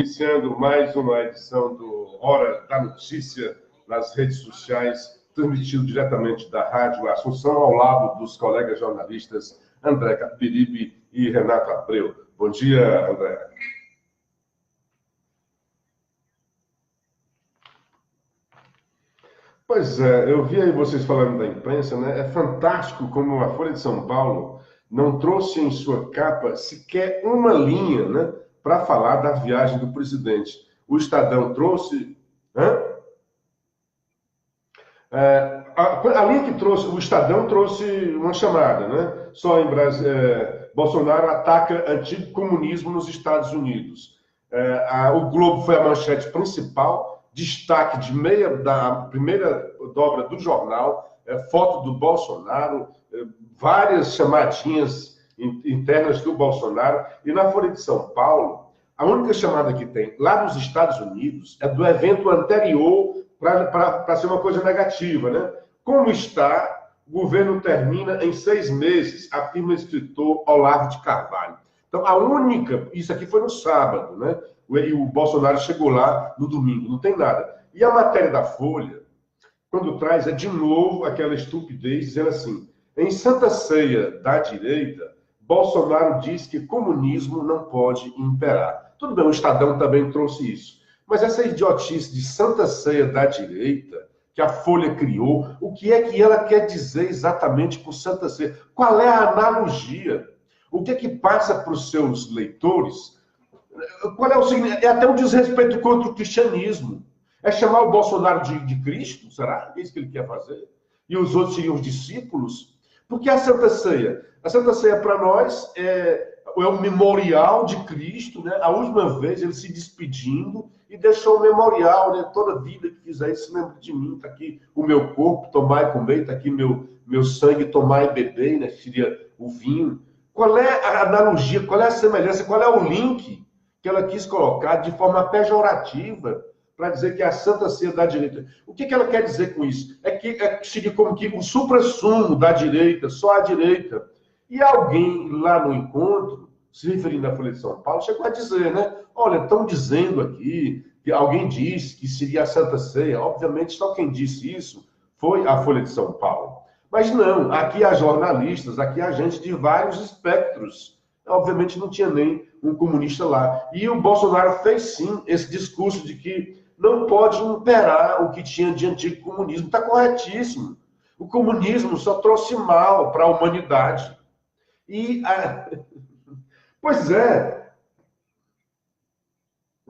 iniciando mais uma edição do Hora da Notícia nas redes sociais, transmitido diretamente da Rádio Assunção, ao lado dos colegas jornalistas André Capiberibe e Renato Abreu. Bom dia, André. Pois é, eu vi aí vocês falando da imprensa, né? É fantástico como a Folha de São Paulo não trouxe em sua capa sequer uma linha, né, para falar da viagem do presidente. O Estadão trouxe... a linha que trouxe, o Estadão trouxe uma chamada, né? Só em Brasil, Bolsonaro ataca antigo comunismo nos Estados Unidos. O Globo foi a manchete principal, destaque da primeira dobra do jornal, foto do Bolsonaro, várias chamadinhas internas do Bolsonaro. E na Folha de São Paulo, a única chamada que tem lá nos Estados Unidos é do evento anterior para ser uma coisa negativa, né? Como está, o governo termina em 6 meses, afirma o escritor Olavo de Carvalho. Então, isso aqui foi no sábado, né? E o Bolsonaro chegou lá no domingo, não tem nada. E a matéria da Folha, quando traz, é de novo aquela estupidez, dizendo assim: em Santa Ceia da direita, Bolsonaro diz que comunismo não pode imperar. Tudo bem, o Estadão também trouxe isso. Mas essa idiotice de Santa Ceia da direita, que a Folha criou, o que é que ela quer dizer exatamente por Santa Ceia? Qual é a analogia? O que é que passa para os seus leitores? Qual é o significado? É até um desrespeito contra o cristianismo. É chamar o Bolsonaro de Cristo? Será? É isso que ele quer fazer? E os outros seriam os discípulos? Porque a Santa Ceia? A Santa Ceia, para nós, é o memorial de Cristo, né? A última vez ele se despedindo e deixou um memorial, né? Toda vida que fizer isso, lembre de mim, está aqui o meu corpo, tomai e comer, está aqui meu sangue, tomai e beber, né? Seria o vinho. Qual é a analogia, qual é a semelhança, qual é o link que ela quis colocar de forma pejorativa para dizer que é a Santa Ceia da direita? O que ela quer dizer com isso? Seria como que o suprassumo da direita, só a direita. E alguém lá no encontro, se referindo à Folha de São Paulo, chegou a dizer, né? Olha, estão dizendo aqui que alguém disse que seria a Santa Ceia. Obviamente, só quem disse isso foi a Folha de São Paulo. Mas não, aqui há jornalistas, aqui há gente de vários espectros. Obviamente não tinha nem um comunista lá. E o Bolsonaro fez sim esse discurso de que não pode imperar o que tinha de antigo comunismo. Está corretíssimo. O comunismo só trouxe mal para a humanidade. Pois é,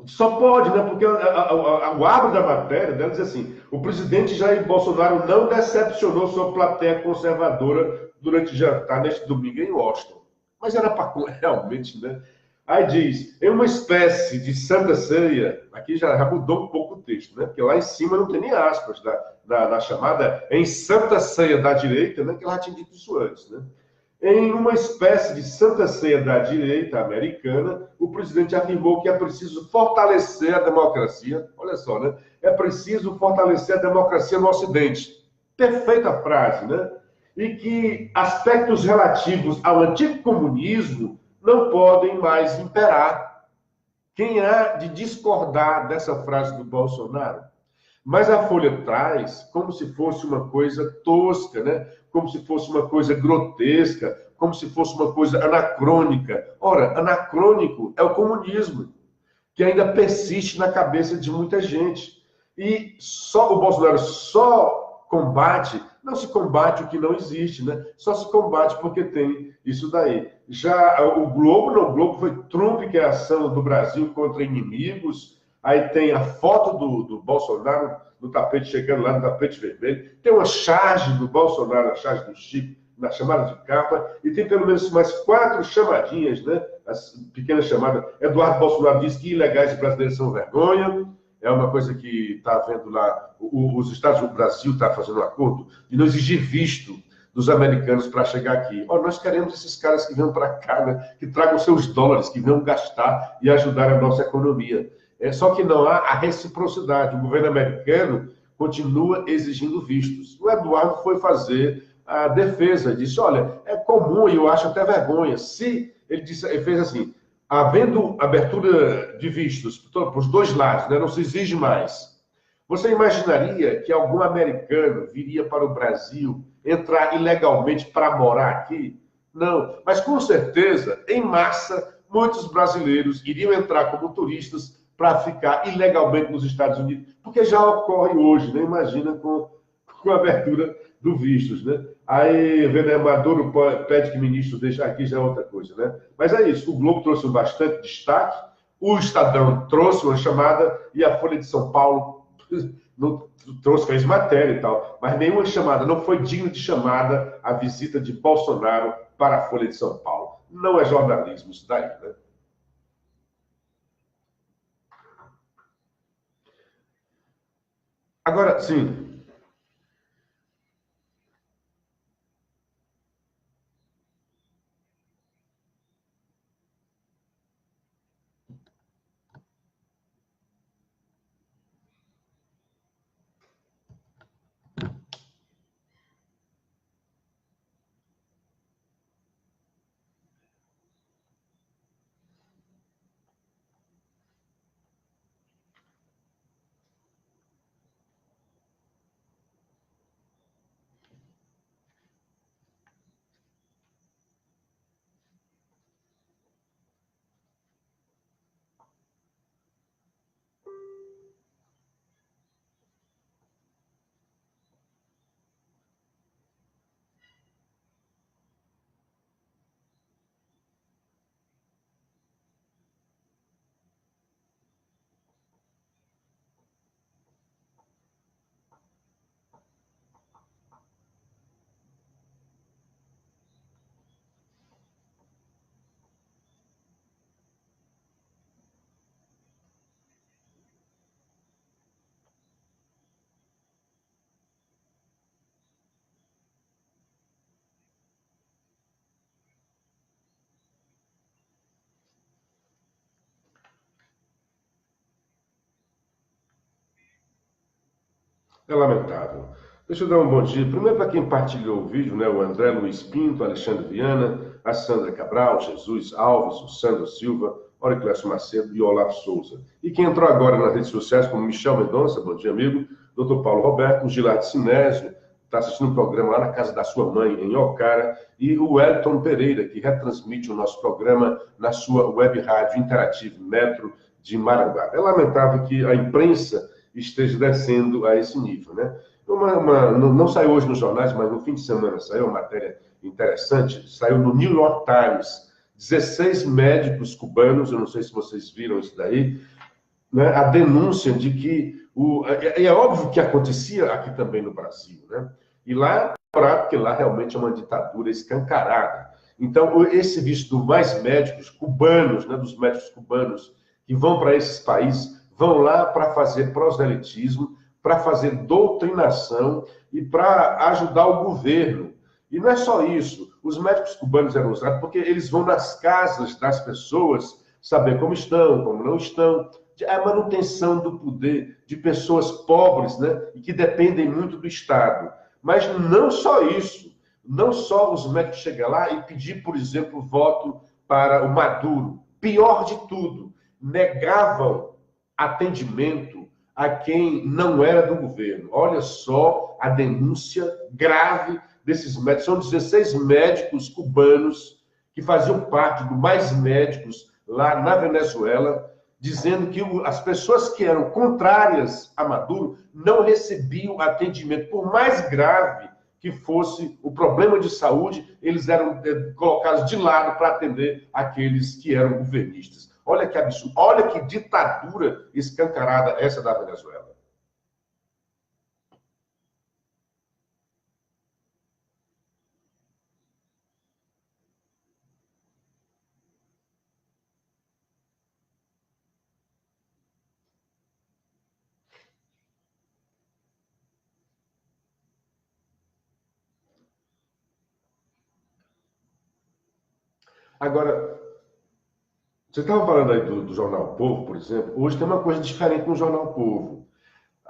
só pode, né? Porque o abro da matéria dela diz assim: o presidente Jair Bolsonaro não decepcionou sua plateia conservadora durante o jantar neste domingo em Washington. Mas era para realmente, né? Aí diz, em uma espécie de Santa Ceia, aqui já mudou um pouco o texto, né? Porque lá em cima não tem nem aspas da chamada em Santa Ceia da direita, né? Que ela tinha dito isso antes, né? Em uma espécie de Santa Ceia da direita americana, o presidente afirmou que é preciso fortalecer a democracia. Olha só, né? É preciso fortalecer a democracia no Ocidente. Perfeita frase, né? E que aspectos relativos ao antigo comunismo não podem mais imperar. Quem há de discordar dessa frase do Bolsonaro? Mas a Folha traz como se fosse uma coisa tosca, né? Como se fosse uma coisa grotesca, como se fosse uma coisa anacrônica. Ora, anacrônico é o comunismo, que ainda persiste na cabeça de muita gente. E só o Bolsonaro só combate, não se combate o que não existe, né? Só se combate porque tem isso daí. Já o Globo foi Trump, que é a ação do Brasil contra inimigos. Aí tem a foto do Bolsonaro no tapete, chegando lá no tapete vermelho. Tem uma charge do Bolsonaro, a charge do Chico, na chamada de capa. E tem pelo menos mais 4 chamadinhas, né? As pequenas chamadas. Eduardo Bolsonaro diz que ilegais brasileiros são vergonha. É uma coisa que está vendo lá. Os Estados Unidos, o Brasil está fazendo um acordo de não exigir visto dos americanos para chegar aqui. Nós queremos esses caras que venham para cá, né? Que tragam seus dólares, que venham gastar e ajudar a nossa economia. Só que não há a reciprocidade. O governo americano continua exigindo vistos. O Eduardo foi fazer a defesa, disse, olha, é comum, e eu acho até vergonha, se ele fez assim, havendo abertura de vistos para os dois lados, né, não se exige mais, você imaginaria que algum americano viria para o Brasil entrar ilegalmente para morar aqui? Não, mas com certeza, em massa, muitos brasileiros iriam entrar como turistas para ficar ilegalmente nos Estados Unidos, porque já ocorre hoje, né? Imagina com a abertura do vistos, né? Aí, Maduro pede que o ministro deixe aqui, já é outra coisa, né? Mas é isso, o Globo trouxe bastante destaque, o Estadão trouxe uma chamada e a Folha de São Paulo não trouxe, fez matéria e tal, mas nenhuma chamada, não foi digno de chamada a visita de Bolsonaro para a Folha de São Paulo. Não é jornalismo isso daí, né? Agora, sim, é lamentável. Deixa eu dar um bom dia. Primeiro para quem partilhou o vídeo, né? O André Luiz Pinto, Alexandre Viana, a Sandra Cabral, Jesus Alves, o Sandro Silva, Oriclécio Macedo e Olavo Souza. E quem entrou agora nas redes sociais, como Michel Mendonça, bom dia, amigo, Dr. Paulo Roberto, o Gilard Sinésio, está assistindo um programa lá na casa da sua mãe, em Ocara, e o Wellington Pereira, que retransmite o nosso programa na sua web rádio interativa Metro de Maranguape. É lamentável que a imprensa esteja descendo a esse nível, né? Não saiu hoje nos jornais, mas no fim de semana saiu uma matéria interessante, saiu no New York Times, 16 médicos cubanos, eu não sei se vocês viram isso daí, né, a denúncia de que é óbvio que acontecia aqui também no Brasil, né? E lá, porque lá realmente é uma ditadura escancarada. Então, esse visto mais médicos cubanos, né, dos médicos cubanos que vão para esses países, vão lá para fazer proselitismo, para fazer doutrinação e para ajudar o governo. E não é só isso. Os médicos cubanos eram usados porque eles vão nas casas das pessoas saber como estão, como não estão, a manutenção do poder de pessoas pobres, né, e que dependem muito do Estado. Mas não só isso, não só os médicos chegar lá e pedir, por exemplo, voto para o Maduro. Pior de tudo, negavam atendimento a quem não era do governo. Olha só a denúncia grave desses médicos. São 16 médicos cubanos que faziam parte do Mais Médicos lá na Venezuela, dizendo que as pessoas que eram contrárias a Maduro não recebiam atendimento. Por mais grave que fosse o problema de saúde, eles eram colocados de lado para atender aqueles que eram governistas. Olha que absurdo, olha que ditadura escancarada essa da Venezuela. Agora, você estava falando aí do Jornal Povo, por exemplo. Hoje tem uma coisa diferente no Jornal Povo.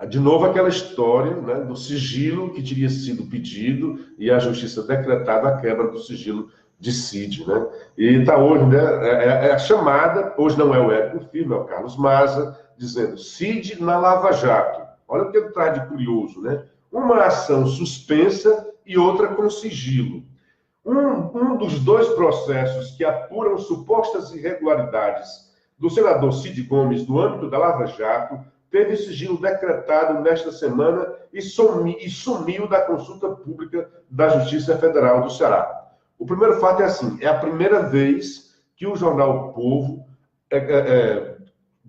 De novo, aquela história, né, do sigilo que teria sido pedido e a justiça decretado a quebra do sigilo de Cid, né? E está hoje, né, é a chamada, hoje não é o Érico Firmo, é o Carlos Maza, dizendo Cid na Lava Jato. Olha o que ele traz de curioso, né? Uma ação suspensa e outra com sigilo. Um dos dois processos que apuram supostas irregularidades do senador Cid Gomes no âmbito da Lava Jato teve sigilo decretado nesta semana e sumiu da consulta pública da Justiça Federal do Ceará. O primeiro fato é assim, é a primeira vez que o jornal O Povo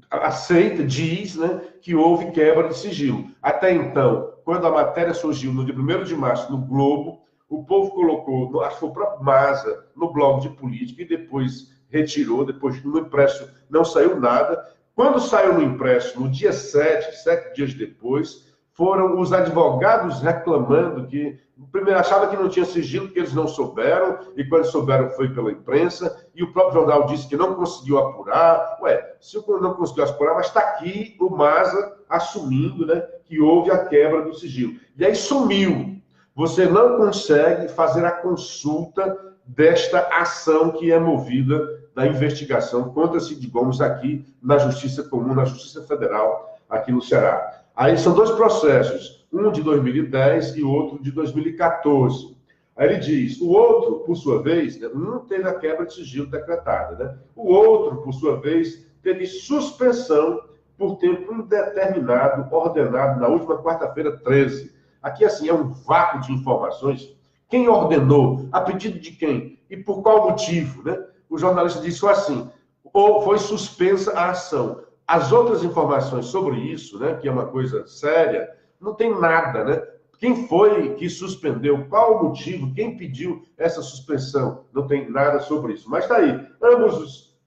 aceita, diz, né, que houve quebra de sigilo. Até então, quando a matéria surgiu no dia 1º de março no Globo, o Povo colocou, acho que foi o próprio Maza, no blog de política, e depois retirou, depois no impresso não saiu nada. Quando saiu no impresso, no dia 7 dias depois, foram os advogados reclamando que, primeiro, achava que não tinha sigilo, que eles não souberam, e quando souberam foi pela imprensa, e o próprio jornal disse que não conseguiu apurar. Ué, se não conseguiu apurar, mas está aqui o Maza assumindo, né, que houve a quebra do sigilo. E aí sumiu. Você não consegue fazer a consulta desta ação que é movida da investigação contra Cid Gomes aqui na Justiça Comum, na Justiça Federal, aqui no Ceará. Aí são dois processos, um de 2010 e outro de 2014. Aí ele diz, o outro, por sua vez, né, um teve a quebra de sigilo decretada, né? O outro, por sua vez, teve suspensão por tempo indeterminado, ordenado na última quarta-feira, 13. Aqui, assim, é um vácuo de informações. Quem ordenou? A pedido de quem? E por qual motivo, né? O jornalista disse assim, ou foi suspensa a ação. As outras informações sobre isso, né, que é uma coisa séria, não tem nada, né? Quem foi que suspendeu? Qual o motivo? Quem pediu essa suspensão? Não tem nada sobre isso. Mas está aí. Ambos os...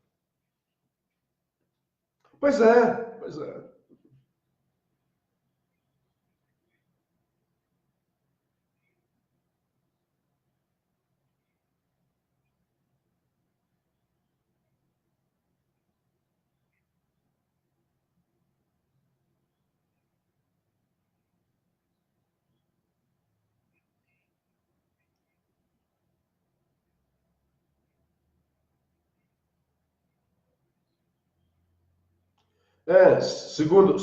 Pois é, pois é. Segundo...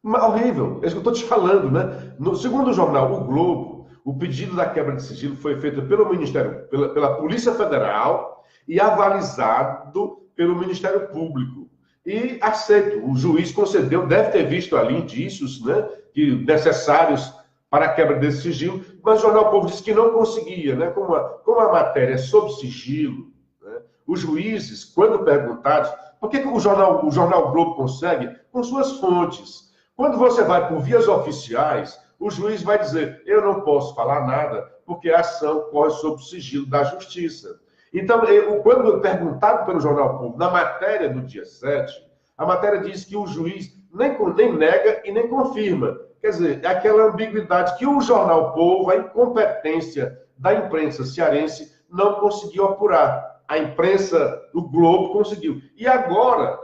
Horrível, é isso que eu estou te falando, né? Segundo o jornal O Globo, o pedido da quebra de sigilo foi feito pelo Ministério, pela Polícia Federal e avalizado pelo Ministério Público. E aceito, o juiz concedeu, deve ter visto ali indícios, né, necessários para a quebra desse sigilo, mas o jornal O Povo disse que não conseguia, né? Como a matéria é sob sigilo, né, os juízes, quando perguntados, por que o jornal Globo consegue? Com suas fontes. Quando você vai por vias oficiais, o juiz vai dizer, eu não posso falar nada, porque a ação corre sob o sigilo da justiça. Então, quando perguntado pelo Jornal Público, na matéria do dia 7, a matéria diz que o juiz nem nega e nem confirma. Quer dizer, é aquela ambiguidade que o Jornal Povo, a incompetência da imprensa cearense, não conseguiu apurar. A imprensa do Globo conseguiu. E agora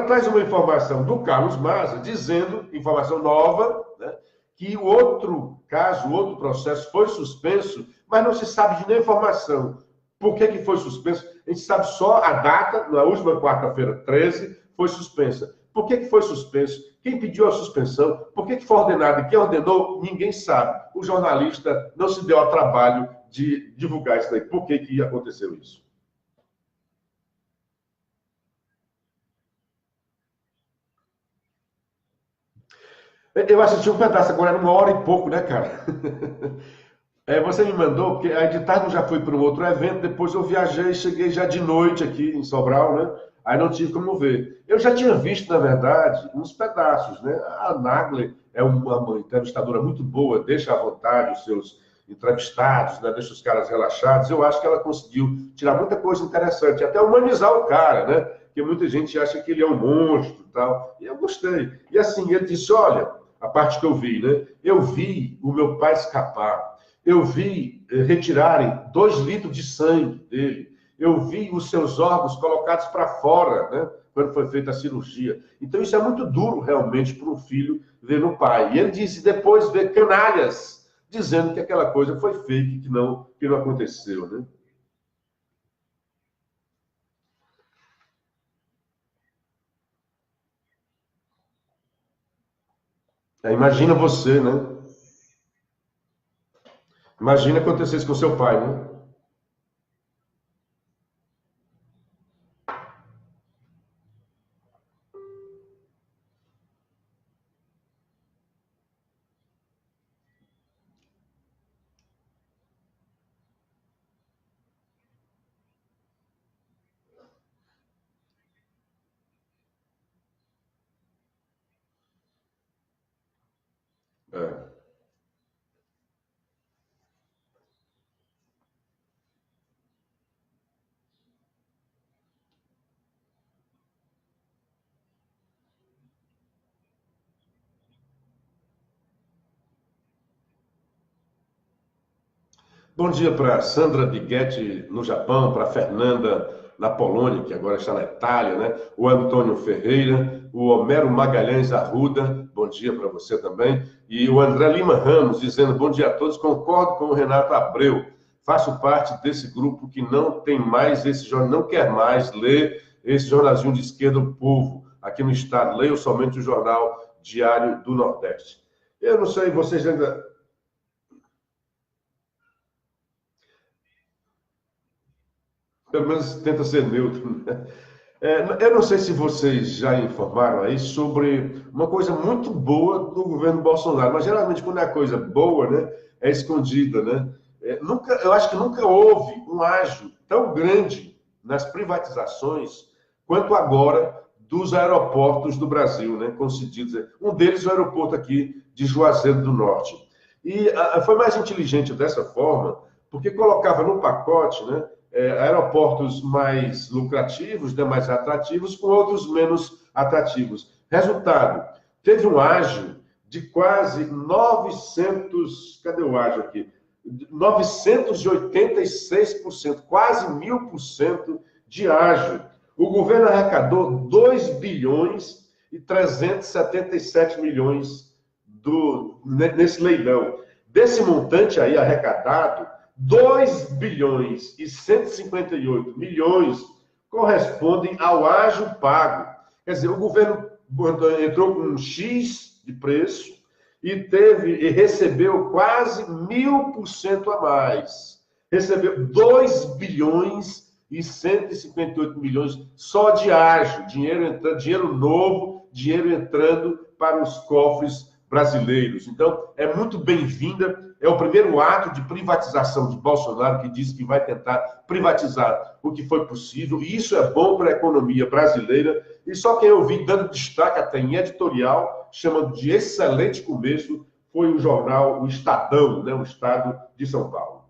traz uma informação do Carlos Maza, dizendo, informação nova, né, que o outro caso, o outro processo foi suspenso, mas não se sabe de nenhuma informação. Por que foi suspenso? A gente sabe só a data, na última quarta-feira, 13, foi suspensa. Por que foi suspenso? Quem pediu a suspensão? Por que foi ordenado? E quem ordenou? Ninguém sabe. O jornalista não se deu ao trabalho de divulgar isso daí. Por que aconteceu isso? Eu assisti um pedaço, agora era 1 hora e pouco, né, cara? Você me mandou, porque aí de tarde eu já fui para um outro evento, depois eu viajei, cheguei já de noite aqui em Sobral, né? Aí não tive como ver. Eu já tinha visto, na verdade, uns pedaços, né? A Nagler é uma entrevistadora muito boa, deixa à vontade os seus entrevistados, né? Deixa os caras relaxados. Eu acho que ela conseguiu tirar muita coisa interessante, até humanizar o cara, né? Porque muita gente acha que ele é um monstro e tal. E eu gostei. E assim, ele disse, olha, a parte que eu vi, né? Eu vi o meu pai escapar. Eu vi retirarem 2 litros de sangue dele. Eu vi os seus órgãos colocados para fora, né? Quando foi feita a cirurgia. Então isso é muito duro, realmente, para um filho ver no pai. E ele disse, depois ver canalhas dizendo que aquela coisa foi fake, que não aconteceu, né? Imagina você, né? Imagina acontecer isso com seu pai, né? É. Bom dia para Sandra Biguetti, no Japão, para Fernanda, na Polônia, que agora está na Itália, né? O Antônio Ferreira, o Homero Magalhães Arruda, bom dia para você também. E o André Lima Ramos, dizendo bom dia a todos, concordo com o Renato Abreu, faço parte desse grupo que não tem mais esse jornal, não quer mais ler esse jornalzinho de esquerda, o Povo, aqui no estado, leio somente o Jornal Diário do Nordeste. Eu não sei, vocês ainda... Pelo menos tenta ser neutro, né? Eu não sei se vocês já informaram aí sobre uma coisa muito boa do governo Bolsonaro, mas geralmente quando é coisa boa, né, é escondida, né? Eu acho que nunca houve um ágio tão grande nas privatizações quanto agora dos aeroportos do Brasil, né, concedidos. Um deles é o aeroporto aqui de Juazeiro do Norte. E foi mais inteligente dessa forma, porque colocava no pacote, né, aeroportos mais lucrativos, né, mais atrativos, com outros menos atrativos. Resultado, teve um ágio de quase 900, cadê o ágio aqui? 986%, quase 1000% de ágio. O governo arrecadou 2 bilhões e 377 milhões nesse leilão. Desse montante aí arrecadado, 2 bilhões e 158 milhões correspondem ao ágio pago. Quer dizer, o governo entrou com um X de preço e recebeu quase 1000% a mais. Recebeu 2 bilhões e 158 milhões só de ágio, dinheiro entrando, dinheiro novo, dinheiro entrando para os cofres brasileiros. Então, é muito bem-vinda. É o primeiro ato de privatização de Bolsonaro, que diz que vai tentar privatizar o que foi possível, e isso é bom para a economia brasileira. E só quem eu vi dando destaque até em editorial, chamando de excelente começo, foi o jornal O Estadão, né, o Estado de São Paulo.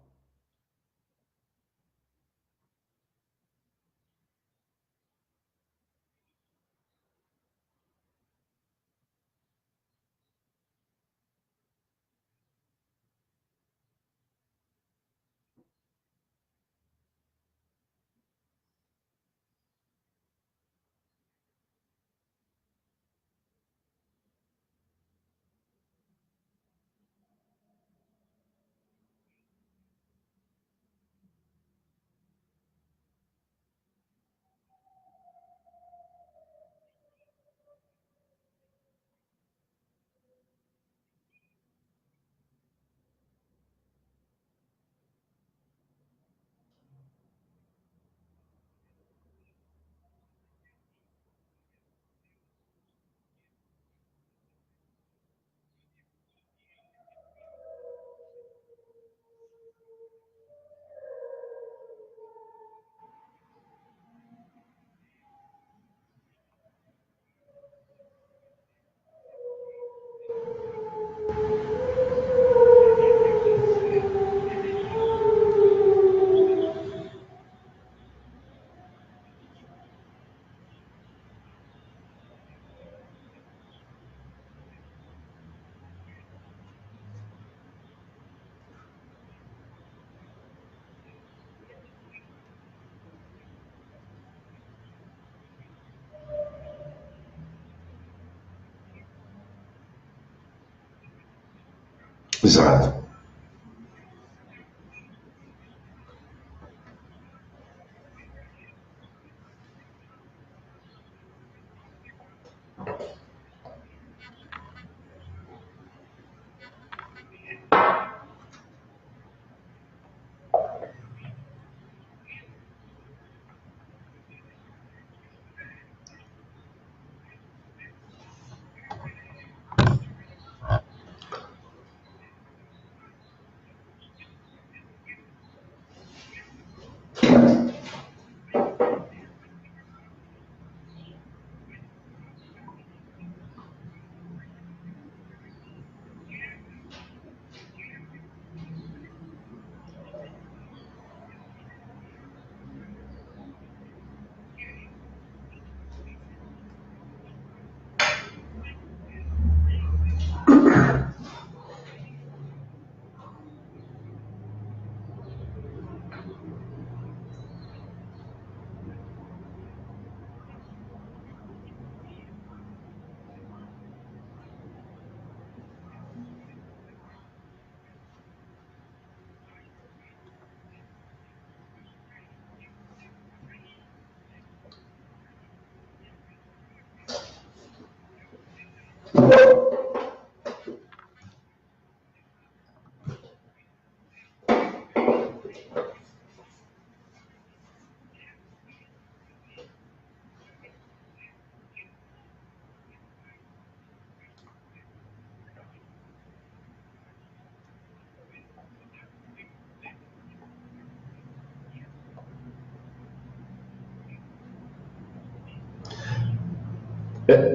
Exato.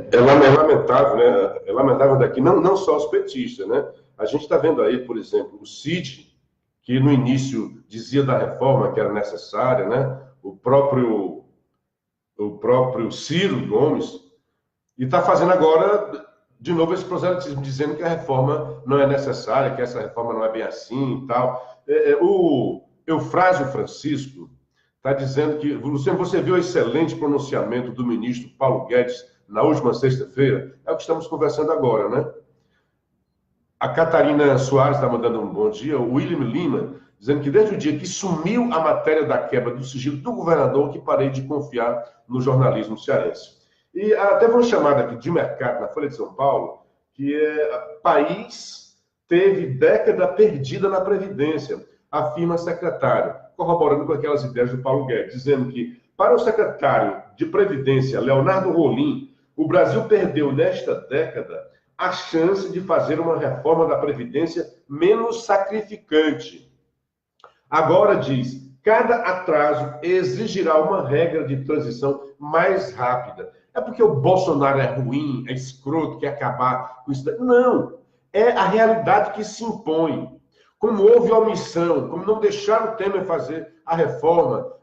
É lamentável, né? É lamentável daqui, não só os petistas, né? A gente está vendo aí, por exemplo, o Cid, que no início dizia da reforma que era necessária, né? O próprio Ciro Gomes, e está fazendo agora, de novo, esse proselitismo, dizendo que a reforma não é necessária, que essa reforma não é bem assim e tal. O Eufrásio Francisco está dizendo que. Você viu o excelente pronunciamento do ministro Paulo Guedes na última sexta-feira? É o que estamos conversando agora, né? A Catarina Soares está mandando um bom dia. O William Lima, dizendo que desde o dia que sumiu a matéria da quebra do sigilo do governador, que parei de confiar no jornalismo cearense. E teve uma chamada aqui de mercado na Folha de São Paulo, que é país teve década perdida na Previdência, afirma secretário, corroborando com aquelas ideias do Paulo Guedes, dizendo que, para o secretário de Previdência, Leonardo Rolim, o Brasil perdeu nesta década a chance de fazer uma reforma da Previdência menos sacrificante. Agora diz, cada atraso exigirá uma regra de transição mais rápida. É porque o Bolsonaro é ruim, é escroto, quer acabar com isso. Não, é a realidade que se impõe. Como houve omissão, como não deixaram o Temer fazer a reforma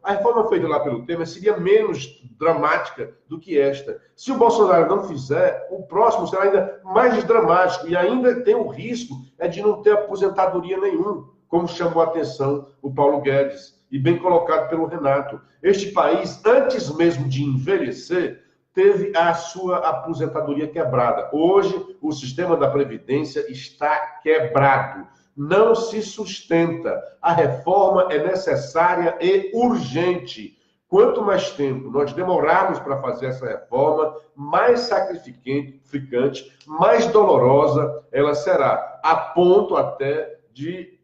feita lá pelo Temer seria menos dramática do que esta. Se o Bolsonaro não fizer, o próximo será ainda mais dramático e ainda tem o risco de não ter aposentadoria nenhum, como chamou a atenção o Paulo Guedes, e bem colocado pelo Renato. Este país, antes mesmo de envelhecer, teve a sua aposentadoria quebrada. Hoje, o sistema da Previdência está quebrado. Não se sustenta. A reforma é necessária e urgente. Quanto mais tempo nós demorarmos para fazer essa reforma, mais sacrificante, mais dolorosa ela será, a ponto até de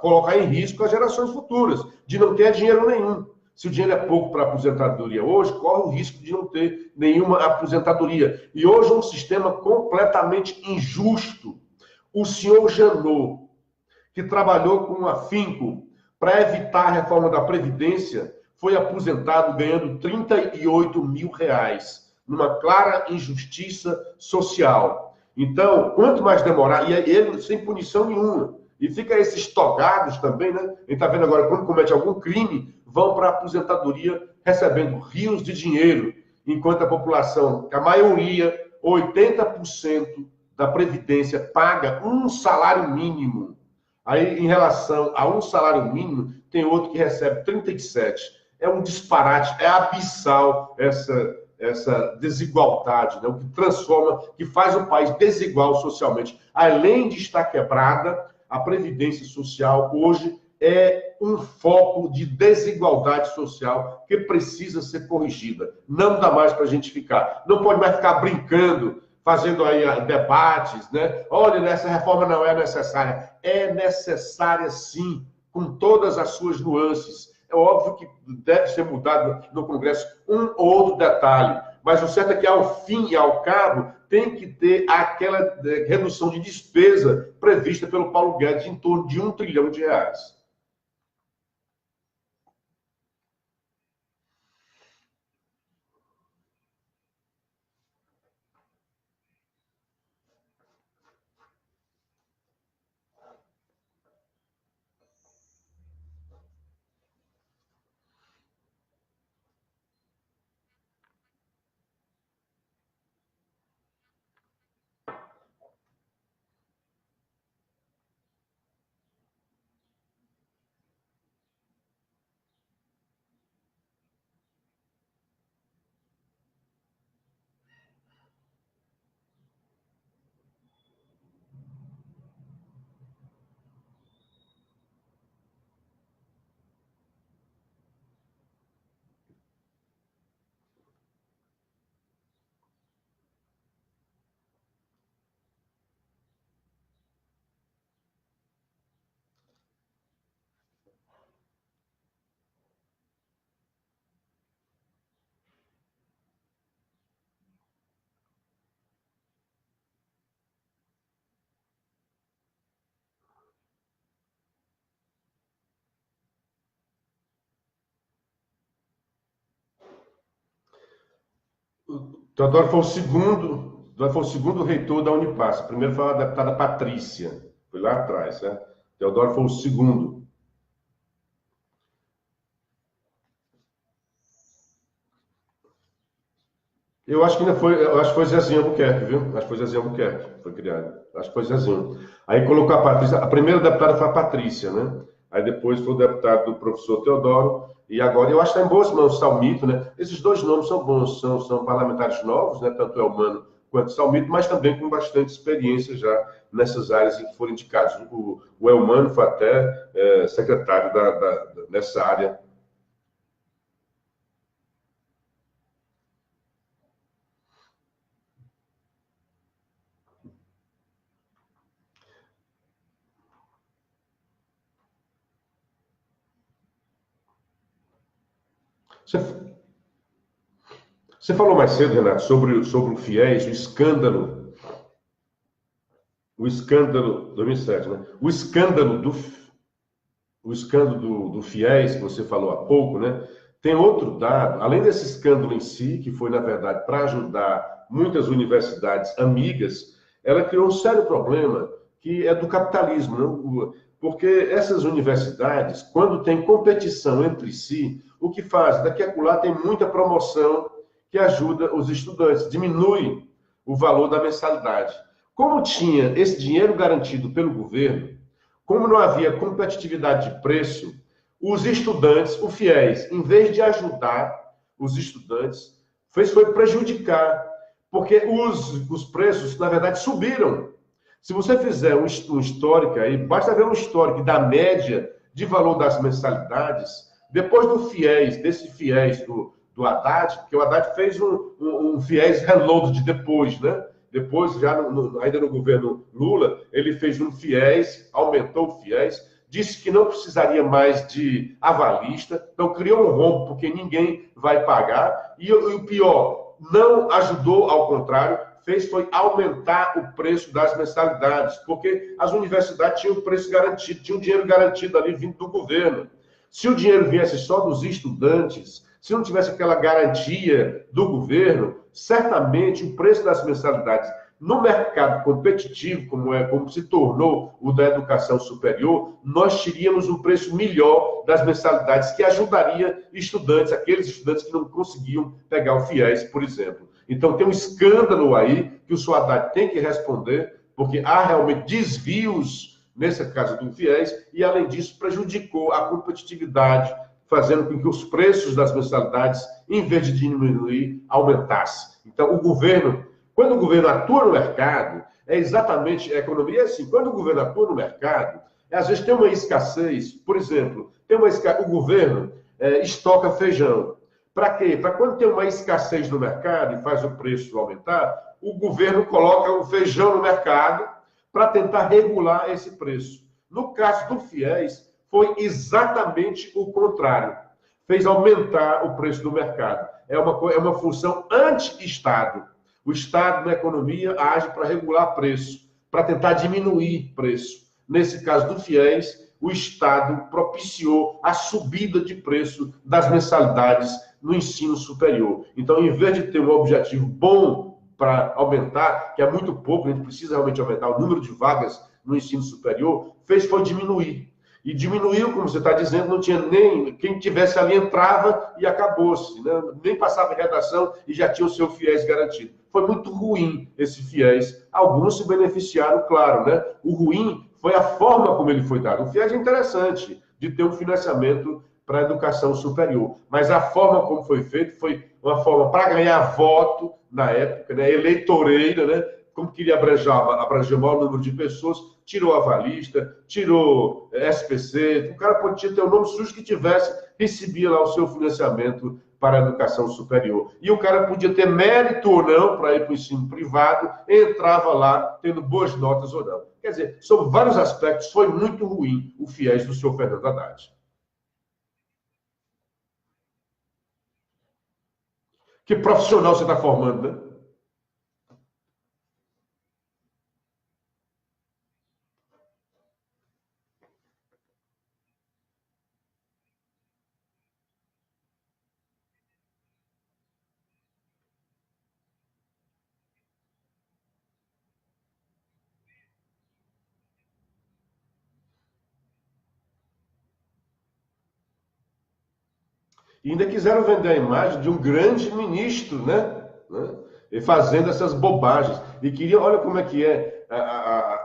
colocar em risco as gerações futuras, de não ter dinheiro nenhum. Se o dinheiro é pouco para aposentadoria hoje, corre o risco de não ter nenhuma aposentadoria. E hoje um sistema completamente injusto. O senhor Janot, que trabalhou com afinco para evitar a reforma da Previdência, foi aposentado ganhando R$ 38 mil, numa clara injustiça social. Então, quanto mais demorar, e ele sem punição nenhuma, e fica esses togados também, né? A gente está vendo agora, quando comete algum crime, vão para a aposentadoria recebendo rios de dinheiro, enquanto a população, a maioria, 80% da Previdência, paga um salário mínimo. Aí, em relação a um salário mínimo, tem outro que recebe 37. É um disparate, é abissal essa desigualdade, né? O que transforma, que faz o país desigual socialmente. Além de estar quebrada, a Previdência Social hoje é um foco de desigualdade social que precisa ser corrigida. Não dá mais para a gente ficar. Não pode mais ficar brincando, fazendo aí debates, né? Olha, essa reforma não é necessária. É necessária, sim, com todas as suas nuances. É óbvio que deve ser mudado no Congresso um ou outro detalhe, mas o certo é que, ao fim e ao cabo, tem que ter aquela redução de despesa prevista pelo Paulo Guedes em torno de R$ 1 trilhão. Teodoro foi o segundo, Teodoro foi o segundo reitor da Unipar. Primeiro foi a deputada Patrícia, foi lá atrás, né? Teodoro foi o segundo. Eu acho que ainda foi, eu acho que foi Zezinho Albuquerque, viu? Acho que foi Zezinho Albuquerque que foi criado. Acho que foi Zezinho. Aí colocou a Patrícia, a primeira deputada foi a Patrícia, né? Aí depois foi o deputado do professor Teodoro, e agora eu acho que está em boas mãos, Salmito, né? Esses dois nomes são bons, são parlamentares novos, né? Tanto Elmano quanto Salmito, mas também com bastante experiência já nessas áreas em que foram indicados. O Elmano foi até secretário nessa área. Você, você falou mais cedo, Renato, sobre o FIES, o escândalo, 2007, né? O escândalo do FIES, que você falou há pouco, né? Tem outro dado, além desse escândalo em si, que foi, na verdade, para ajudar muitas universidades amigas, ela criou um sério problema, que é do capitalismo, né? Porque essas universidades, quando tem competição entre si, o que faz? Daqui a lá tem muita promoção que ajuda os estudantes, diminui o valor da mensalidade. Como tinha esse dinheiro garantido pelo governo, como não havia competitividade de preço, os estudantes, o FIES, em vez de ajudar os estudantes, foi prejudicar, porque os preços, na verdade, subiram. Se você fizer um histórico aí, basta ver um histórico da média de valor das mensalidades, depois do FIES, desse FIES do Haddad, porque o Haddad fez um FIES reload depois, né? Depois, já ainda no governo Lula, ele fez um FIES, aumentou o FIES, disse que não precisaria mais de avalista, então criou um rombo, porque ninguém vai pagar, e o pior, não ajudou, ao contrário, foi aumentar o preço das mensalidades, porque as universidades tinham preço garantido, tinham dinheiro garantido ali vindo do governo. Se o dinheiro viesse só dos estudantes, se não tivesse aquela garantia do governo, certamente o preço das mensalidades no mercado competitivo, como se tornou o da educação superior, nós teríamos um preço melhor das mensalidades que ajudaria estudantes, aqueles estudantes que não conseguiam pegar o FIES, por exemplo. Então tem um escândalo aí que o Haddad tem que responder, porque há realmente desvios nesse caso do FIES, e além disso prejudicou a competitividade, fazendo com que os preços das mensalidades, em vez de diminuir, aumentassem. Então, quando o governo atua no mercado, é exatamente, a economia é assim, quando o governo atua no mercado, às vezes tem uma escassez, por exemplo, o governo estoca feijão. Para quê? Para quando tem uma escassez no mercado e faz o preço aumentar, o governo coloca o feijão no mercado para tentar regular esse preço. No caso do FIES, foi exatamente o contrário. Fez aumentar o preço do mercado. É uma função anti-Estado. O Estado, na economia, age para regular preço, para tentar diminuir preço. Nesse caso do FIES, o Estado propiciou a subida de preço das mensalidades no ensino superior. Então, em vez de ter um objetivo bom para aumentar, que é muito pouco, a gente precisa realmente aumentar o número de vagas no ensino superior, foi diminuir. E diminuiu, como você está dizendo, não tinha nem. Quem tivesse ali entrava e acabou-se. Né? Nem passava em redação e já tinha o seu FIES garantido. Foi muito ruim esse FIES. Alguns se beneficiaram, claro, né? O ruim foi a forma como ele foi dado. O FIES é interessante, de ter um financiamento para a educação superior. Mas a forma como foi feito foi uma forma para ganhar voto na época, né? Eleitoreira, né? Como queria abranger o maior número de pessoas, tirou a avalista, tirou SPC, o cara podia ter o nome sujo que tivesse, recebia lá o seu financiamento para a educação superior. E o cara podia ter mérito ou não para ir para o ensino privado, entrava lá tendo boas notas ou não. Quer dizer, sob vários aspectos, foi muito ruim o FIES do senhor Fernando Haddad. Que profissional você está formando, né? E ainda quiseram vender a imagem de um grande ministro, né? E fazendo essas bobagens. E queriam, olha como é que é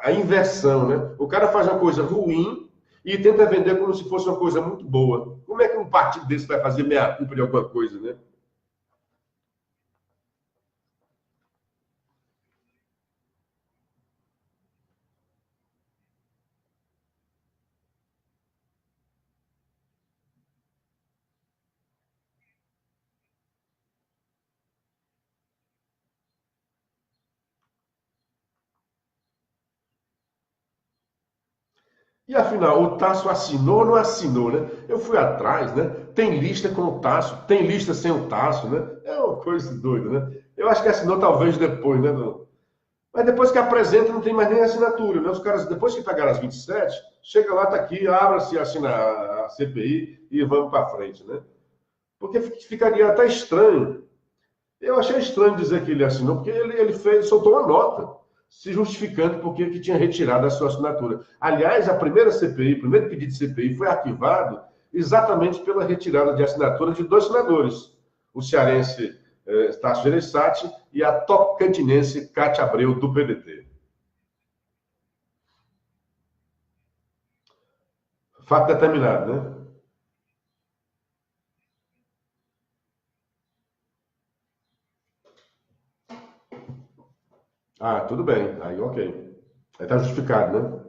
a inversão, né? O cara faz uma coisa ruim e tenta vender como se fosse uma coisa muito boa. Como é que um partido desse vai fazer meia-culpa de alguma coisa, né? E afinal, o Tasso assinou ou não assinou, né? Eu fui atrás, né? Tem lista com o Tasso, tem lista sem o Tasso, né? É uma coisa doida, né? Eu acho que assinou talvez depois, né? Mas depois que apresenta, não tem mais nem assinatura, né? Os caras, depois que pegaram as 27, chega lá, tá aqui, abra-se, assina a CPI e vamos para frente, né? Porque ficaria até estranho. Eu achei estranho dizer que ele assinou, porque ele fez, soltou uma nota se justificando porque que tinha retirado a sua assinatura. Aliás, a primeira CPI, o primeiro pedido de CPI foi arquivado exatamente pela retirada de assinatura de dois senadores, o cearense Tasso Gereissati e a tocantinense Cátia Abreu, do PDT. Fato determinado, né? Ah, tudo bem. Aí, ok. Aí tá justificado, né?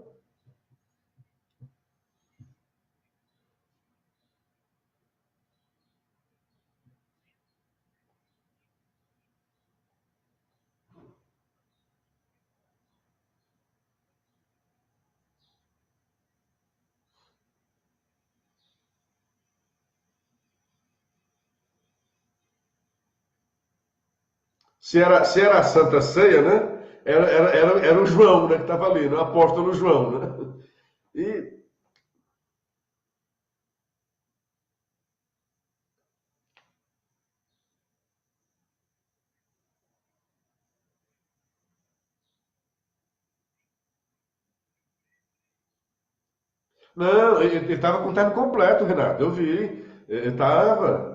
Se era a Santa Ceia, né? Era o João, né, que estava ali, né? O apóstolo João, né? E, não, ele estava com o terno completo, Renato. Eu vi. Ele estava.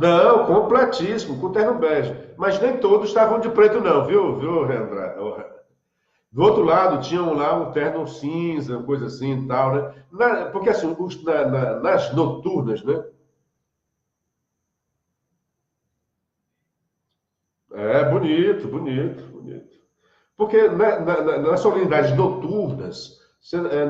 Não, completíssimo, com terno bege. Mas nem todos estavam de preto, não, viu, Renato? Do outro lado, tinham lá um terno cinza, coisa assim e tal, né? Porque assim, nas noturnas, né? É bonito, bonito, bonito. Porque nas solenidades noturnas,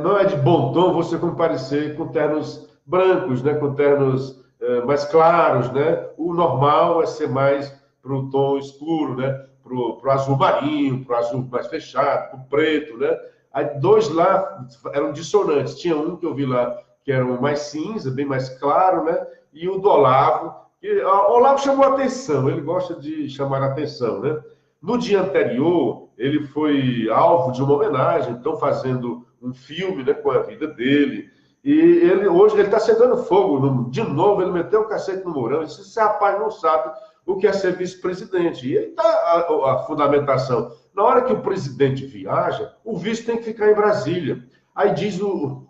não é de bom tom você comparecer com ternos brancos, né? Com ternos mais claros, né? O normal é ser mais para o tom escuro, né? Para o azul marinho, para o azul mais fechado, para o preto, né? Aí dois lá eram dissonantes. Tinha um que eu vi lá que era o mais cinza, bem mais claro, né? E o do Olavo. O Olavo chamou a atenção, ele gosta de chamar a atenção, né? No dia anterior, ele foi alvo de uma homenagem, estão fazendo um filme, né, com a vida dele. E ele hoje ele está sentando fogo. De novo, ele meteu o cacete no Mourão e disse: esse rapaz não sabe o que é ser vice-presidente. E ele está a fundamentação. Na hora que o presidente viaja, o vice tem que ficar em Brasília. Aí diz o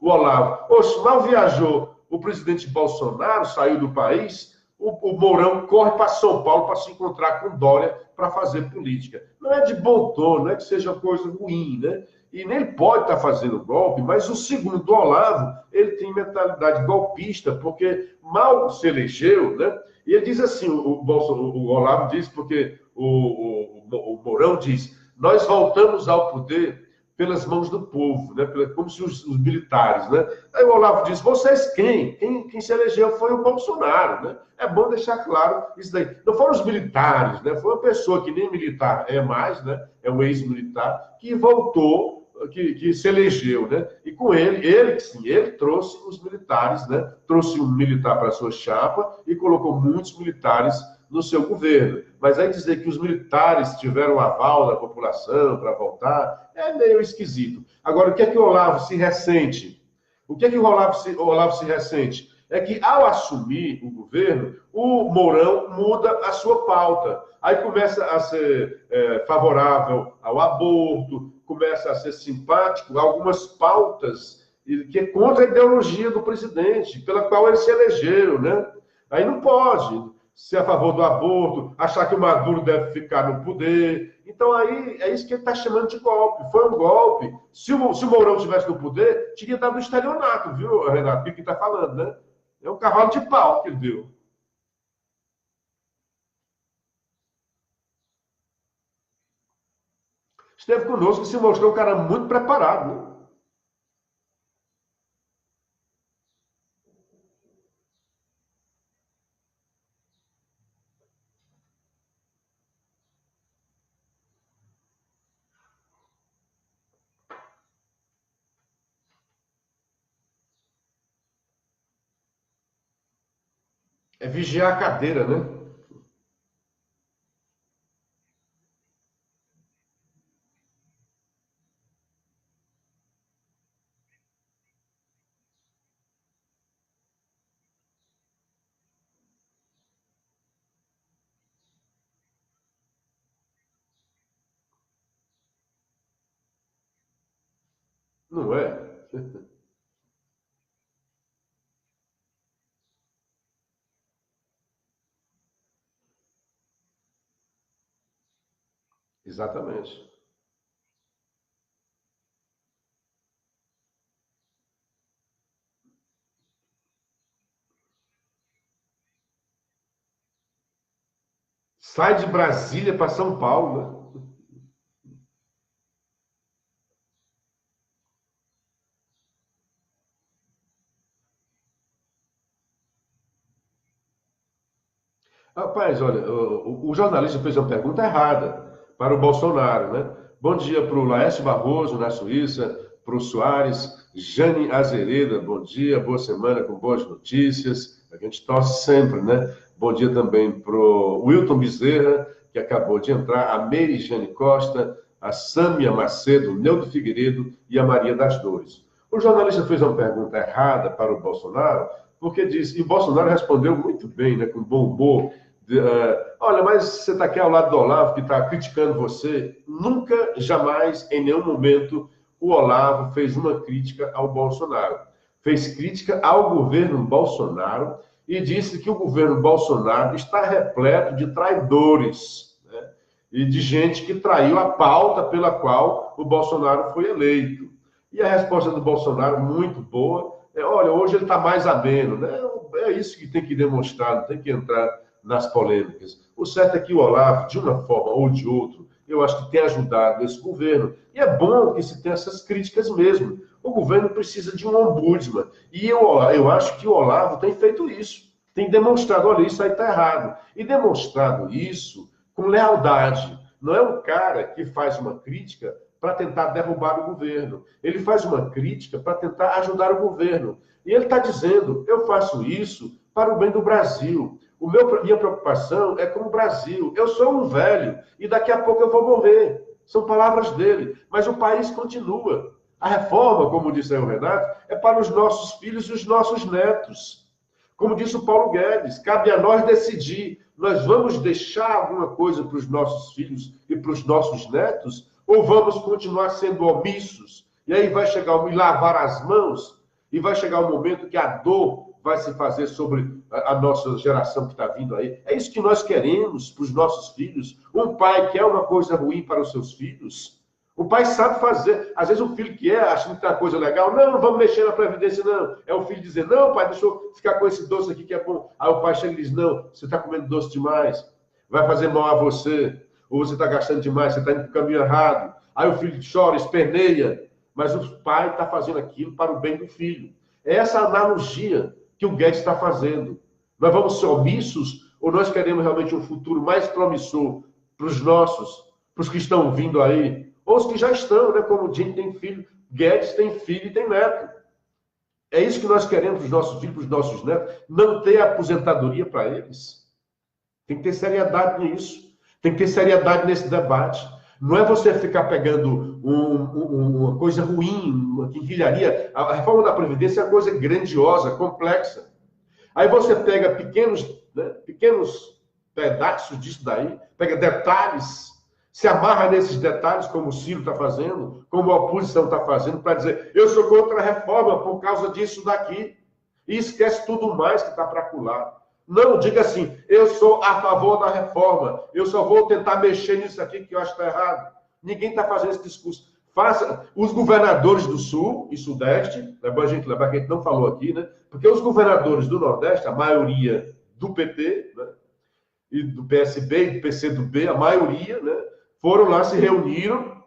Olavo: oxe, mal viajou o presidente Bolsonaro, saiu do país, o Mourão corre para São Paulo para se encontrar com Dória para fazer política. Não é de bom tom, não é que seja coisa ruim, né? E nem pode estar fazendo golpe, mas o segundo Olavo, ele tem mentalidade golpista, porque mal se elegeu, né? E ele diz assim, o Olavo diz, porque o Mourão diz, nós voltamos ao poder pelas mãos do povo, né? Como se os militares, né? Aí o Olavo diz, vocês quem? Quem se elegeu foi o Bolsonaro, né? É bom deixar claro isso daí. Não foram os militares, né? Foi uma pessoa que nem militar é mais, né? É um ex-militar, que voltou, que se elegeu, né? E com ele sim, ele trouxe os militares, né? Trouxe um militar para a sua chapa e colocou muitos militares no seu governo. Mas aí dizer que os militares tiveram aval da população para voltar é meio esquisito. Agora, o que é que o Olavo se ressente? O que é que o Olavo se ressente? É que, ao assumir o governo, o Mourão muda a sua pauta. Aí começa a ser favorável ao aborto, começa a ser simpático a algumas pautas que é contra a ideologia do presidente, pela qual ele se elegeu, né? Aí não pode ser a favor do aborto, achar que o Maduro deve ficar no poder. Então aí é isso que ele está chamando de golpe. Foi um golpe. Se o Mourão estivesse no poder, teria dado um estelionato, viu, Renato? O que está falando, né? É um cavalo de pau que ele deu. Esteve conosco e se mostrou um cara muito preparado, né? É vigiar a cadeira, né? Não é? Exatamente. Sai de Brasília para São Paulo, né? Rapaz, olha, o jornalista fez uma pergunta errada para o Bolsonaro, né? Bom dia para o Laércio Barroso, na Suíça, para o Soares, Jane Azereda, bom dia, boa semana com boas notícias. A gente torce sempre, né? Bom dia também para o Wilton Bezerra, que acabou de entrar, a Meire Jane Costa, a Sâmia Macedo, o Neudo Figueiredo e a Maria das Dores. O jornalista fez uma pergunta errada para o Bolsonaro, porque disse, e o Bolsonaro respondeu muito bem, né, com bom humor, olha, mas você está aqui ao lado do Olavo, que está criticando você. Nunca, jamais, em nenhum momento, o Olavo fez uma crítica ao Bolsonaro. Fez crítica ao governo Bolsonaro e disse que o governo Bolsonaro está repleto de traidores, né? E de gente que traiu a pauta pela qual o Bolsonaro foi eleito. E a resposta do Bolsonaro, muito boa, olha, hoje ele está mais ameno, né? É isso que tem que demonstrar, não tem que entrar nas polêmicas. O certo é que o Olavo, de uma forma ou de outra, eu acho que tem ajudado esse governo. E é bom que se tenha essas críticas mesmo. O governo precisa de um ombudsman. E eu acho que o Olavo tem feito isso. Tem demonstrado, olha, isso aí está errado. E demonstrado isso com lealdade. Não é um cara que faz uma crítica para tentar derrubar o governo. Ele faz uma crítica para tentar ajudar o governo. E ele está dizendo, eu faço isso para o bem do Brasil. Minha preocupação é com o Brasil. Eu sou um velho e daqui a pouco eu vou morrer. São palavras dele. Mas o país continua. A reforma, como disse aí o Renato, é para os nossos filhos e os nossos netos. Como disse o Paulo Guedes, cabe a nós decidir. Nós vamos deixar alguma coisa para os nossos filhos e para os nossos netos? Ou vamos continuar sendo omissos? E aí vai chegar o lavar as mãos e vai chegar o momento que a dor vai se fazer sobre a nossa geração que está vindo aí. É isso que nós queremos para os nossos filhos. Um pai quer uma coisa ruim para os seus filhos. O pai sabe fazer. Às vezes o filho quer, achando que está coisa legal. Não, não vamos mexer na Previdência, não. É o filho dizer, não, pai, deixa eu ficar com esse doce aqui que é bom. Aí o pai chega e diz, não, você está comendo doce demais. Vai fazer mal a você. Ou você está gastando demais, você está indo para o caminho errado. Aí o filho chora, esperneia. Mas o pai está fazendo aquilo para o bem do filho. É essa analogia que o Guedes está fazendo. Nós vamos ser omissos ou nós queremos realmente um futuro mais promissor para os nossos, para os que estão vindo aí, ou os que já estão, né? Como o Jim tem filho, Guedes tem filho e tem neto. É isso que nós queremos para os nossos filhos, para os nossos netos, não ter aposentadoria para eles. Tem que ter seriedade nisso. Tem que ter seriedade nesse debate. Não é você ficar pegando uma coisa ruim, uma quinquilharia. A reforma da Previdência é uma coisa grandiosa, complexa. Aí você pega pequenos pedaços disso daí, pega detalhes. Se amarra nesses detalhes, como o Ciro está fazendo, como a oposição está fazendo, para dizer, eu sou contra a reforma por causa disso daqui, e esquece tudo mais que está para acular. Não, diga assim, eu sou a favor da reforma, eu só vou tentar mexer nisso aqui que eu acho que está errado. Ninguém está fazendo esse discurso. Faça, os governadores do Sul e Sudeste, é bom a gente lembrar que a gente não falou aqui, né? Porque os governadores do Nordeste, a maioria do PT, né? E do PSB e do PCdoB, a maioria, né? Foram lá, se reuniram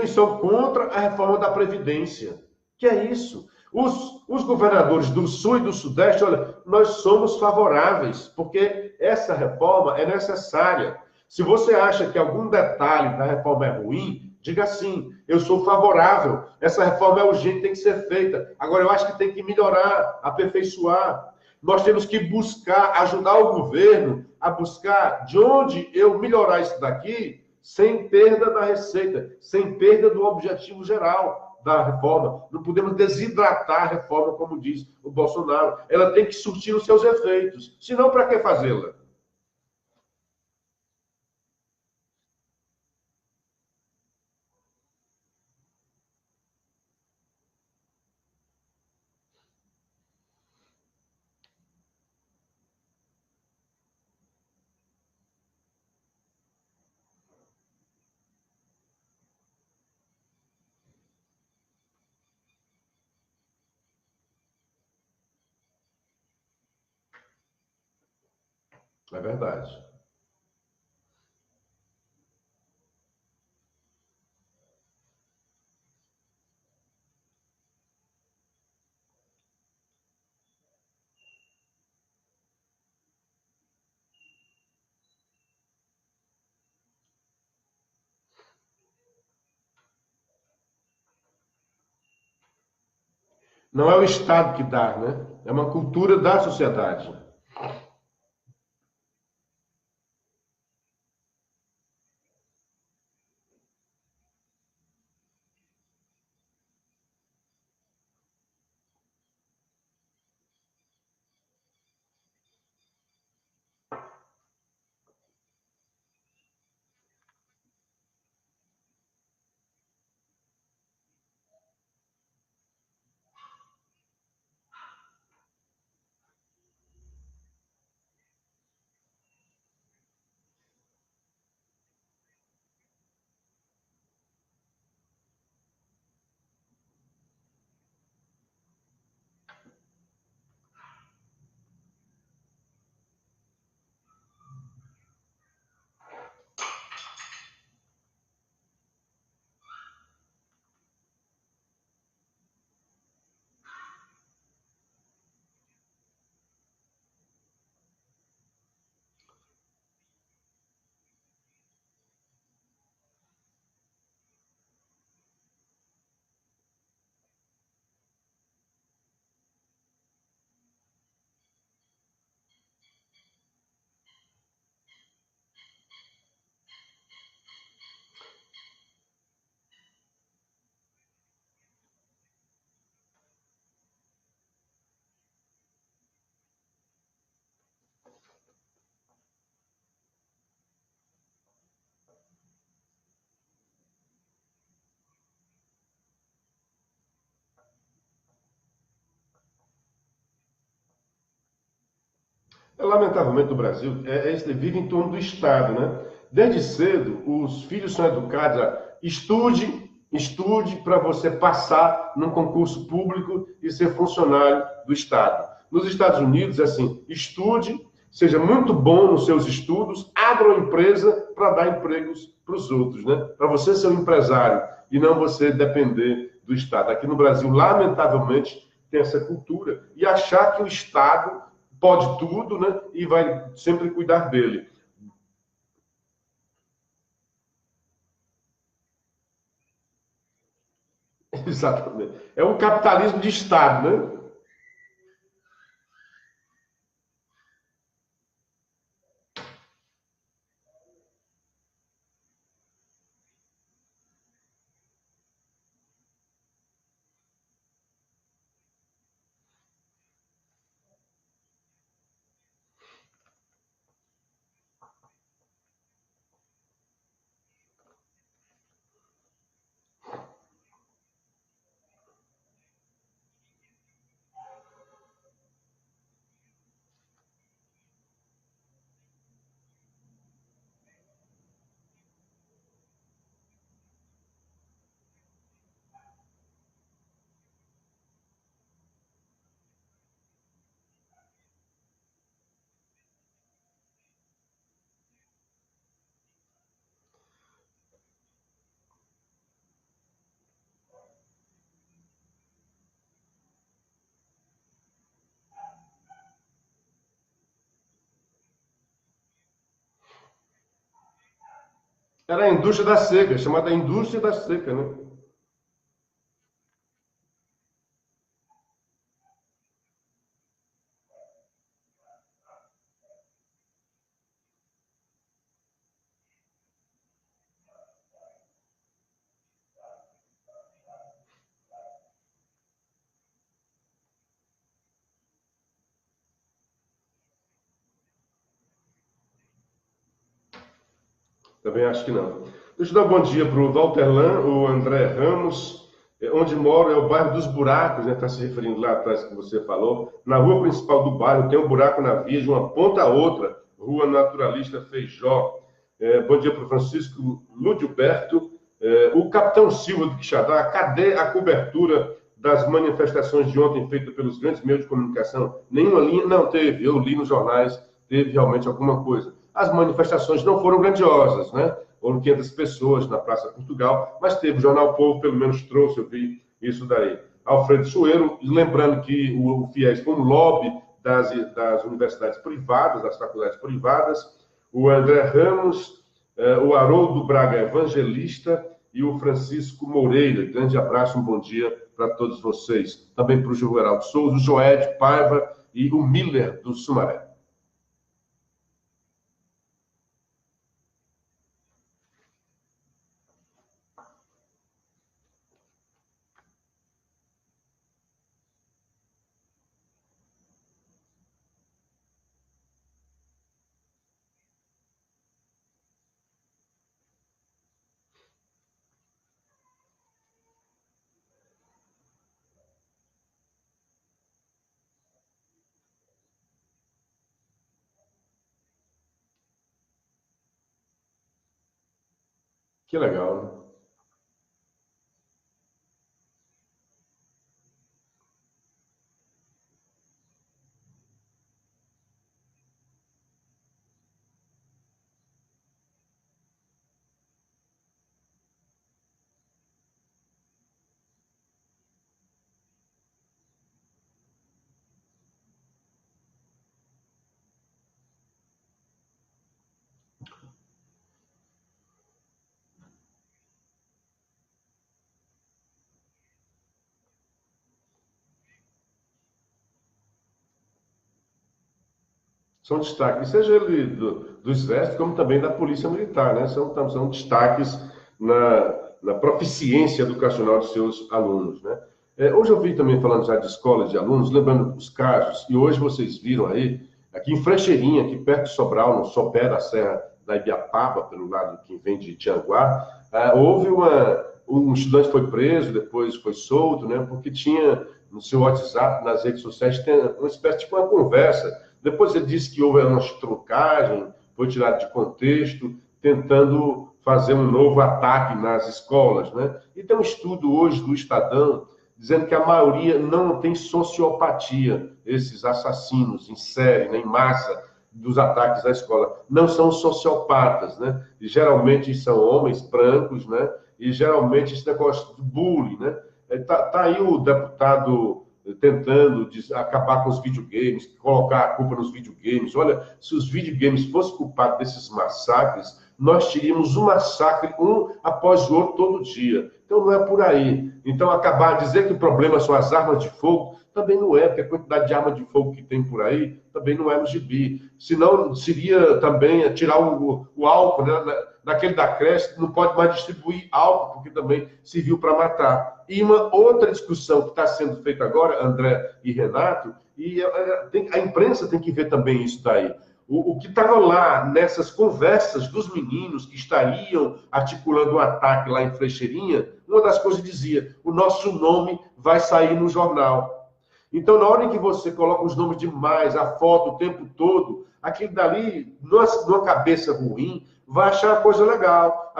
e são contra a reforma da Previdência. Que é isso? Os governadores do Sul e do Sudeste, olha, nós somos favoráveis, porque essa reforma é necessária. Se você acha que algum detalhe da reforma é ruim, diga assim, eu sou favorável, essa reforma é urgente, tem que ser feita. Agora, eu acho que tem que melhorar, aperfeiçoar. Nós temos que buscar, ajudar o governo a buscar de onde eu melhorar isso daqui, sem perda da receita, sem perda do objetivo geral da reforma. Não podemos desidratar a reforma, como diz o Bolsonaro. Ela tem que surtir os seus efeitos. Senão, para que fazê-la? É verdade. Não é o Estado que dá, né? É uma cultura da sociedade. Lamentavelmente, no Brasil, vive em torno do Estado, né? Desde cedo, os filhos são educados a estude para você passar num concurso público e ser funcionário do Estado. Nos Estados Unidos, é assim, estude, seja muito bom nos seus estudos, abra uma empresa para dar empregos para os outros, né? Para você ser um empresário e não você depender do Estado. Aqui no Brasil, lamentavelmente, tem essa cultura e achar que o Estado pode tudo, né? E vai sempre cuidar dele. Exatamente. É um capitalismo de Estado, né? Era a indústria da seca, chamada indústria da seca, né? Também acho que não. Deixa eu dar um bom dia para o Valterlan, o André Ramos. Onde moro é o bairro dos Buracos, né? Está se referindo lá atrás que você falou. Na rua principal do bairro tem um buraco na via de uma ponta a outra. Rua Naturalista Feijó. Bom dia para o Francisco Ludilberto. O Capitão Silva do Quixadá, cadê a cobertura das manifestações de ontem feitas pelos grandes meios de comunicação? Nenhuma linha, não teve. Eu li nos jornais, teve realmente alguma coisa. As manifestações não foram grandiosas, né? Foram 500 pessoas na Praça Portugal, mas teve o Jornal Povo, pelo menos trouxe, eu vi isso daí. Alfredo Sueiro, lembrando que o FIES foi um lobby das universidades privadas, das faculdades privadas, o André Ramos, o Haroldo Braga Evangelista e o Francisco Moreira. Grande abraço, um bom dia para todos vocês. Também para o Juveraldo Souza, o Joed Paiva e o Miller do Sumaré. Que legal, né? São destaques, seja ele do Exército, como também da Polícia Militar, né? São destaques na proficiência educacional de seus alunos, né? Hoje eu vi também falando já de escolas de alunos, lembrando os casos, e hoje vocês viram aí, aqui em Frecheirinha, aqui perto de Sobral, no sopé da Serra da Ibiapaba, pelo lado que vem de Tianguá, houve um estudante foi preso, depois foi solto, né? Porque tinha no seu WhatsApp, nas redes sociais, tem uma espécie de uma conversa. Depois ele disse que houve uma trucagem, foi tirado de contexto, tentando fazer um novo ataque nas escolas, né? E tem um estudo hoje do Estadão dizendo que a maioria não tem sociopatia, esses assassinos em série, né, em massa, dos ataques à escola. Não são sociopatas, né? E geralmente são homens brancos, né? E geralmente esse negócio de bullying, né? Tá aí o deputado tentando acabar com os videogames, colocar a culpa nos videogames. Olha, se os videogames fossem culpados desses massacres, nós teríamos um massacre, um após o outro, todo dia. Então não é por aí. Então acabar de dizer que o problema são as armas de fogo, também não é, porque a quantidade de arma de fogo que tem por aí também não é no gibi. Senão seria também tirar o álcool, né? Naquele da creche, não pode mais distribuir álcool, porque também serviu para matar. E uma outra discussão que está sendo feita agora, André e Renato, e a imprensa tem que ver também isso daí. O que estava lá nessas conversas dos meninos que estariam articulando um ataque lá em Frecheirinha, uma das coisas dizia: o nosso nome vai sair no jornal. Então, na hora em que você coloca os nomes demais, a foto o tempo todo, aquilo dali, numa cabeça ruim, vai achar a coisa legal.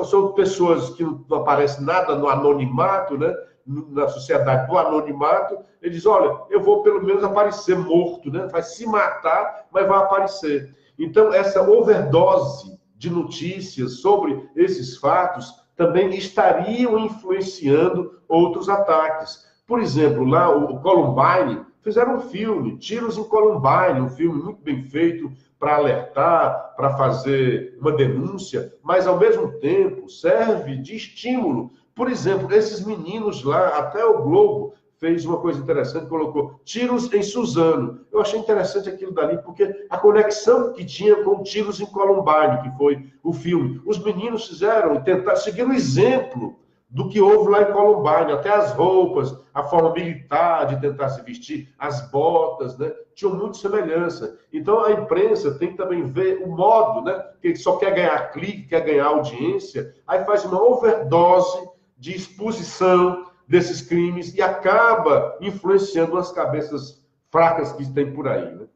São pessoas que não aparecem nada no anonimato, né? Na sociedade do anonimato, ele diz: olha, eu vou pelo menos aparecer morto, né? Vai se matar, mas vai aparecer. Então, essa overdose de notícias sobre esses fatos também estariam influenciando outros ataques. Por exemplo, lá o Columbine, fizeram um filme, Tiros em Columbine, um filme muito bem feito, para alertar, para fazer uma denúncia, mas ao mesmo tempo serve de estímulo. Por exemplo, esses meninos lá, até o Globo fez uma coisa interessante, colocou tiros em Suzano. Eu achei interessante aquilo dali, porque a conexão que tinha com Tiros em Columbine, que foi o filme. Os meninos fizeram, tentaram seguir o exemplo do que houve lá em Columbine, até as roupas, a forma militar de tentar se vestir, as botas, né? Tinham muita semelhança. Então a imprensa tem que também ver o modo, né? Que só quer ganhar clique, quer ganhar audiência, aí faz uma overdose de exposição desses crimes e acaba influenciando as cabeças fracas que tem por aí, né?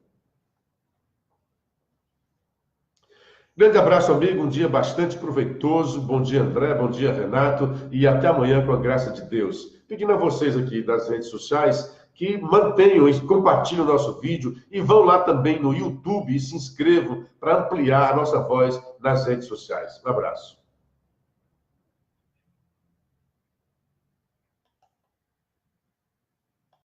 Grande abraço, amigo. Um dia bastante proveitoso. Bom dia, André. Bom dia, Renato. E até amanhã, com a graça de Deus. Pedindo a vocês aqui das redes sociais que mantenham e compartilhem o nosso vídeo e vão lá também no YouTube e se inscrevam para ampliar a nossa voz nas redes sociais. Um abraço.